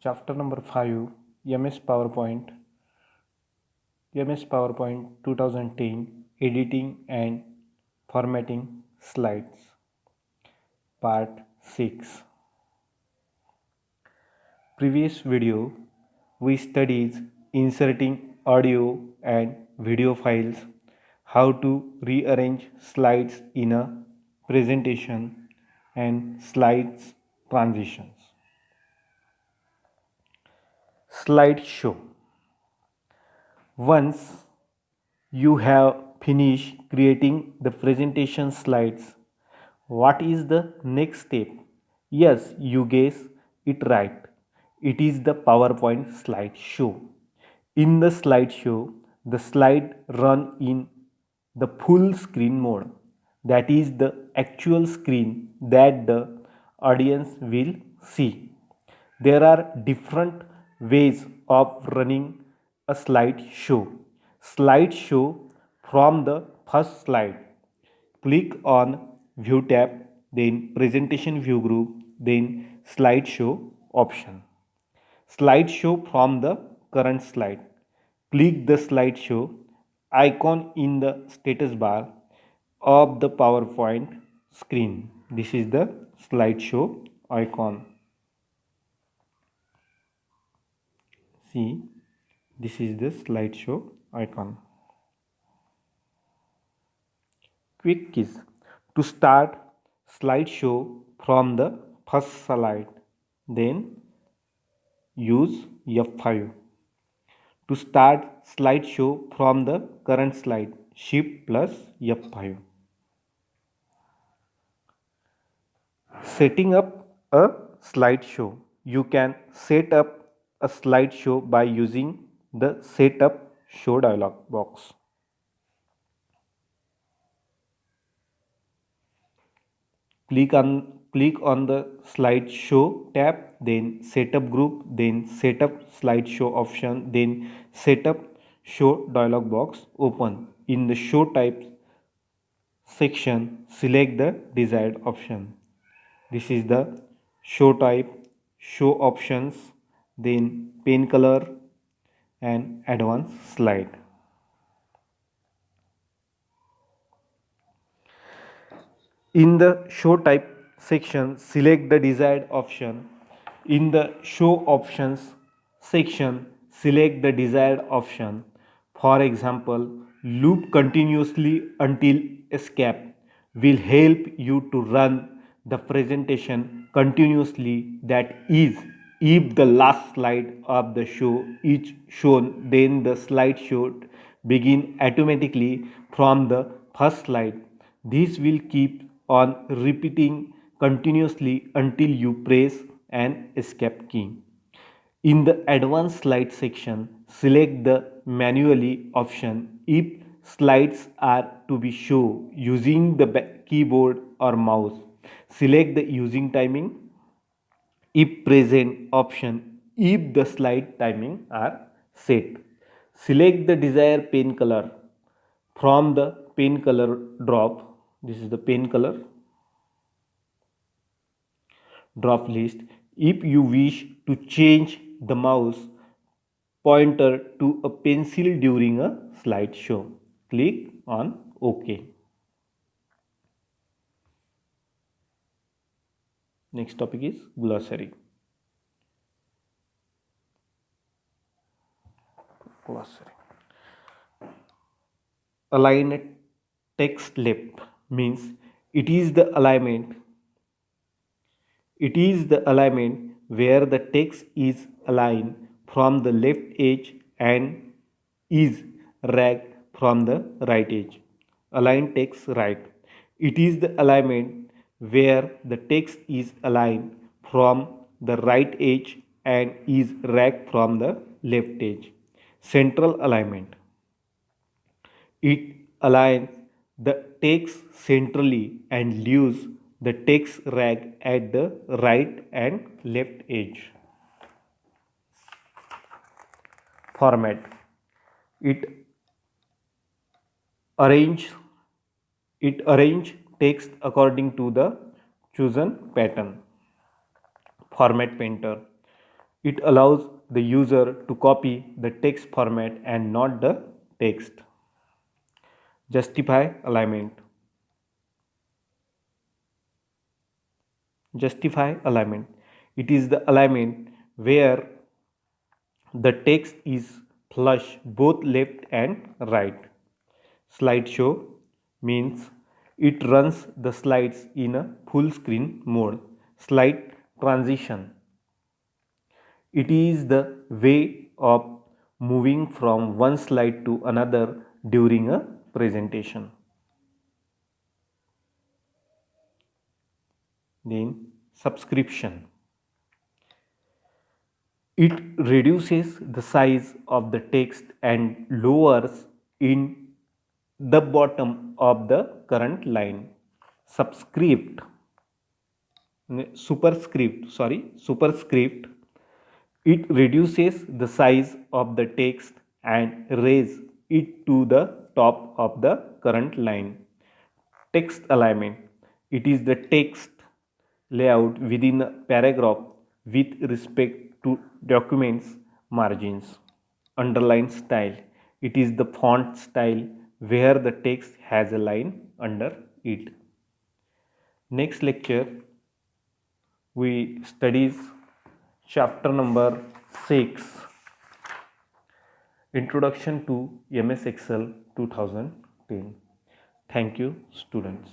Chapter number 5, MS PowerPoint, MS PowerPoint 2010, Editing and Formatting Slides, Part 6. Previous video, we studied inserting audio and video files, how to rearrange slides in a presentation, and slides transitions. Slideshow. Once you have finished creating the presentation slides, what is the next step? Yes, you guess it right. It is the PowerPoint slideshow. In the slideshow, the slide run in the full screen mode. That is the actual screen that the audience will see. There are different ways of running a slideshow. Slideshow from the first slide. Click on View tab, then Presentation View Group, then Slideshow option. Slideshow from the current slide. Click the slideshow icon in the status bar of the PowerPoint screen. This is the slideshow icon. See, this is the slideshow icon. Quick keys to start slideshow from the first slide, then use F5. To start slideshow from the current slide, Shift plus F5. Setting up a slideshow. You can set up a slideshow by using the Setup Show dialog box. Click on the slideshow tab, then setup group, then setup slideshow option, then setup show dialog box open. In the show type section, select the desired option. This is the show type, show options, then pen color and advanced slide. In the show type section, select the desired option. In the show options section, select the desired option. For example, loop continuously until escape will help you to run the presentation continuously. That is, if the last slide of the show is shown, then the slideshow begin automatically from the first slide. This will keep on repeating continuously until you press an escape key. In the advanced slide section, select the manually option if slides are to be shown using the keyboard or mouse. Select the using timing if present option if the slide timing are set. Select the desired pen color from the pen color drop. This is the pen color drop list. If you wish to change the mouse pointer to a pencil during a slideshow, click on OK. Next topic is glossary. Align text left means it is the alignment where the text is aligned from the left edge and is ragged from the right edge. Align text right. It is the alignment where the text is aligned from the right edge and is ragged from the left edge. Central alignment. It aligns the text centrally and leaves the text rag at the right and left edge. Format. It arrange text according to the chosen pattern. Format painter. It allows the user to copy the text format and not the text. Justify alignment. Justify alignment. It is the alignment where the text is flush both left and right. Slideshow means it runs the slides in a full screen mode. Slide transition. It is the way of moving from one slide to another during a presentation. Then subscription. It reduces the size of the text and lowers in the bottom of the current line. Subscript, superscript. It reduces the size of the text and raise it to the top of the current line. Text alignment. It is the text layout within a paragraph with respect to documents margins. Underline style. It is the font style where the text has a line under it. Next lecture we studies chapter number 6, Introduction to MS Excel 2010. Thank you, students.